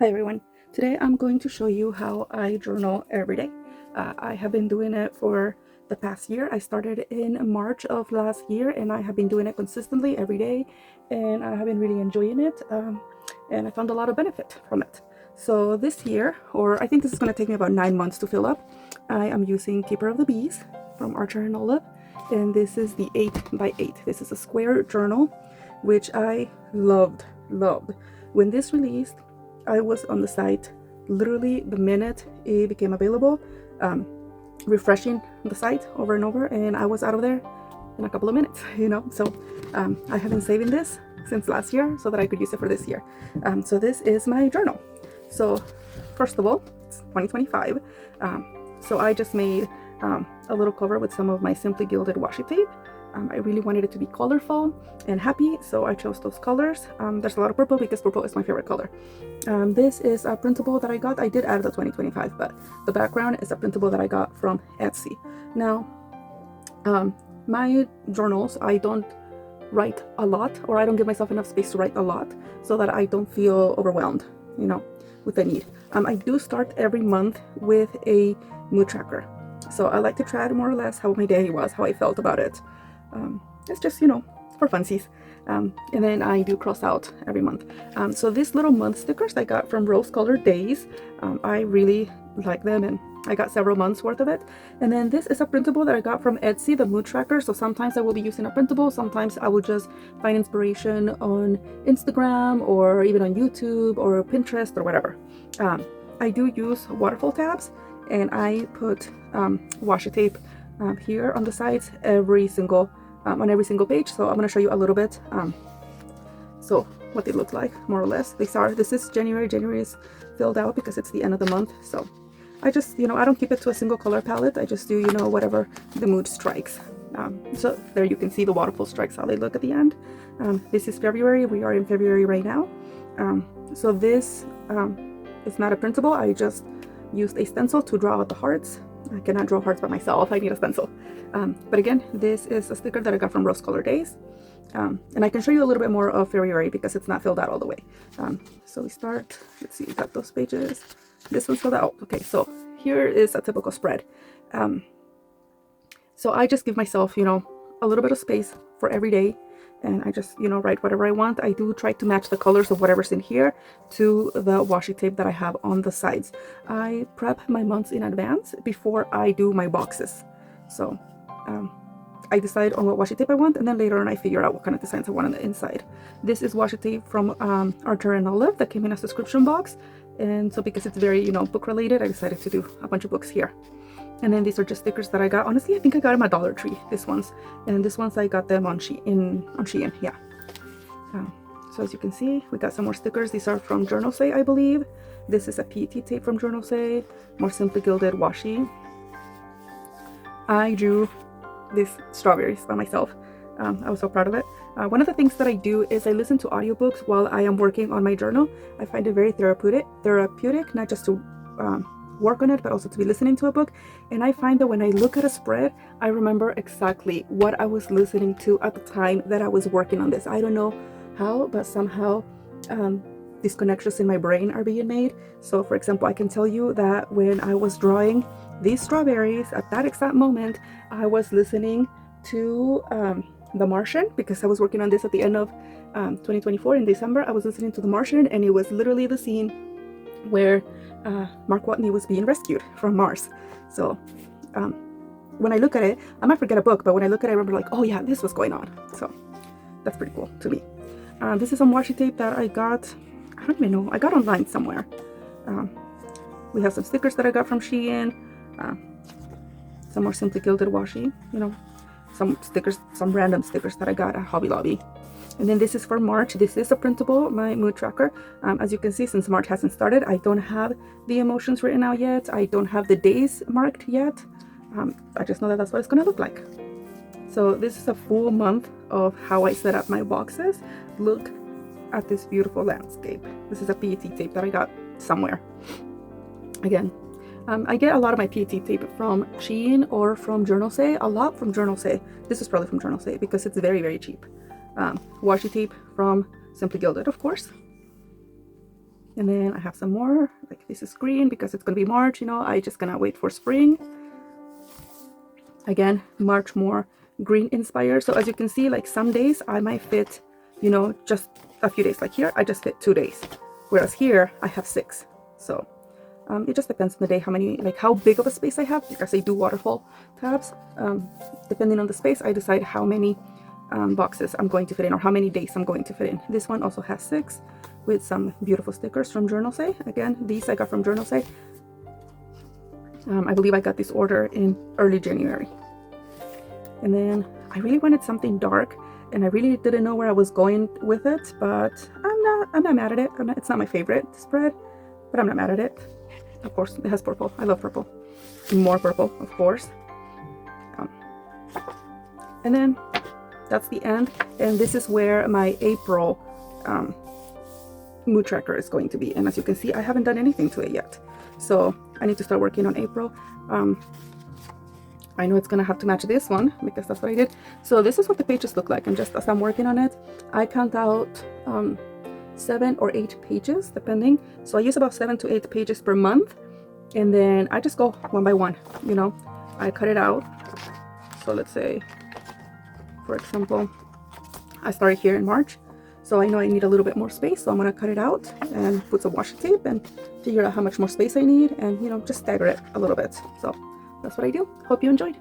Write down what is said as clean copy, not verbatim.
Hi everyone. Today I'm going to show you how I journal every day. I have been doing it for the past year. I started in March of last year and I have been doing it consistently every day, and I have been really enjoying it, and I found a lot of benefit from it. So this year, or I think this is going to take me about 9 months to fill up, I am using Keeper of the Bees from Archer and Olive, and this is the 8x8. This is a square journal which I loved. When this released, I was on the site literally the minute it became available, refreshing the site over and over, and I was out of there in a couple of minutes, So I have been saving this since last year so that I could use it for this year. So this is my journal. So first of all, it's 2025. So I just made a little cover with some of my Simply Gilded washi tape. I really wanted it to be colorful and happy, so I chose those colors. There's a lot of purple because purple is my favorite color. This is a printable that I got. I did add the 2025, but the background is a printable that I got from Etsy. Now, my journals, I don't write a lot, or I don't give myself enough space to write a lot so that I don't feel overwhelmed, with the need. I do start every month with a mood tracker. So I like to track more or less how my day was, how I felt about it. It's just, for funsies. And then I do cross out every month. So these little month stickers I got from Rose Colored Days, I really like them, and I got several months worth of it. And then this is a printable that I got from Etsy, the mood tracker. So sometimes I will be using a printable, sometimes I will just find inspiration on Instagram or even on YouTube or Pinterest or whatever. I do use waterfall tabs, and I put washi tape here on the sides on every single page. So I'm going to show you a little bit so what they look like, more or less. This is January. January is filled out because it's the end of the month. So I just, I don't keep it to a single color palette. I just do, whatever the mood strikes. So there you can see the waterfall strikes, how they look at the end. This is February. We are in February right now. So this is not a printable. I just used a stencil to draw out the hearts. I cannot draw hearts by myself. I need a stencil. But again, this is a sticker that I got from Rose Colored Days. And I can show you a little bit more of February because it's not filled out all the way. So we start, let's see, we got those pages. This one's filled out. Okay, so here is a typical spread. So I just give myself, a little bit of space for every day. And I just, write whatever I want. I do try to match the colors of whatever's in here to the washi tape that I have on the sides. I prep my months in advance before I do my boxes. So I decide on what washi tape I want, and then later on I figure out what kind of designs I want on the inside. This is washi tape from Archer and Olive that came in a subscription box. And so because it's very, book related, I decided to do a bunch of books here. And then these are just stickers that I got. Honestly, I think I got them at Dollar Tree, these ones. And these ones I got them on Shein, yeah. So as you can see, we got some more stickers. These are from Journal Say, I believe. This is a PET tape from Journal Say. More Simply Gilded washi. I drew these strawberries by myself. I was so proud of it. One of the things that I do is I listen to audiobooks while I am working on my journal. I find it very therapeutic, not just to work on it, but also to be listening to a book. And I find that when I look at a spread, I remember exactly what I was listening to at the time that I was working on this. I don't know how, but somehow these connections in my brain are being made. So for example, I can tell you that when I was drawing these strawberries at that exact moment, I was listening to The Martian, because I was working on this at the end of 2024 in December. I was listening to The Martian, and it was literally the scene where Mark Watney was being rescued from Mars. So when I look at it, I might forget a book, but when I look at it, I remember like, oh yeah, this was going on. So that's pretty cool to me. This is some washi tape that I got, I don't even know, I got online somewhere. We have some stickers that I got from Shein, some more Simply Gilded washi, some stickers, some random stickers that I got at Hobby Lobby. And then this is for March. This is a printable, my mood tracker. As you can see, since March hasn't started, I don't have the emotions written out yet. I don't have the days marked yet. I just know that that's what it's going to look like. So this is a full month of how I set up my boxes. Look at this beautiful landscape. This is a PET tape that I got somewhere. Again, I get a lot of my PET tape from Shein or from Journal Say. A lot from Journal Say. This is probably from Journal Say because it's very, very cheap. Washi tape from Simply Gilded, of course. And then I have some more, like this is green because it's gonna be March, you know, I just cannot wait for spring. Again, March more green inspired. So as you can see, like some days I might fit, you know, just a few days. Like here, I just fit 2 days. Whereas here, I have 6. So it just depends on the day, how big of a space I have, because I do waterfall tabs. Depending on the space, I decide how many boxes I'm going to fit in, or how many days I'm going to fit in. This one also has 6 with some beautiful stickers from Journal Say. Again, these I got from Journal Say. I believe I got this order in early January. And then I really wanted something dark, and I really didn't know where I was going with it, but I'm not mad at it. It's not my favorite spread, but I'm not mad at it. Of course, it has purple. I love purple. More purple, of course. And then that's the end. And this is where my April mood tracker is going to be. And as you can see, I haven't done anything to it yet. So I need to start working on April. I know it's gonna have to match this one because that's what I did. So this is what the pages look like. And just as I'm working on it, I count out 7 or 8 pages, depending. So I use about 7 to 8 pages per month. And then I just go one by one, you know, I cut it out. So let's say, for example, I started here in March. So I know I need a little bit more space. So I'm gonna cut it out and put some washi tape and figure out how much more space I need, and, you know, just stagger it a little bit. So that's what I do. Hope you enjoyed.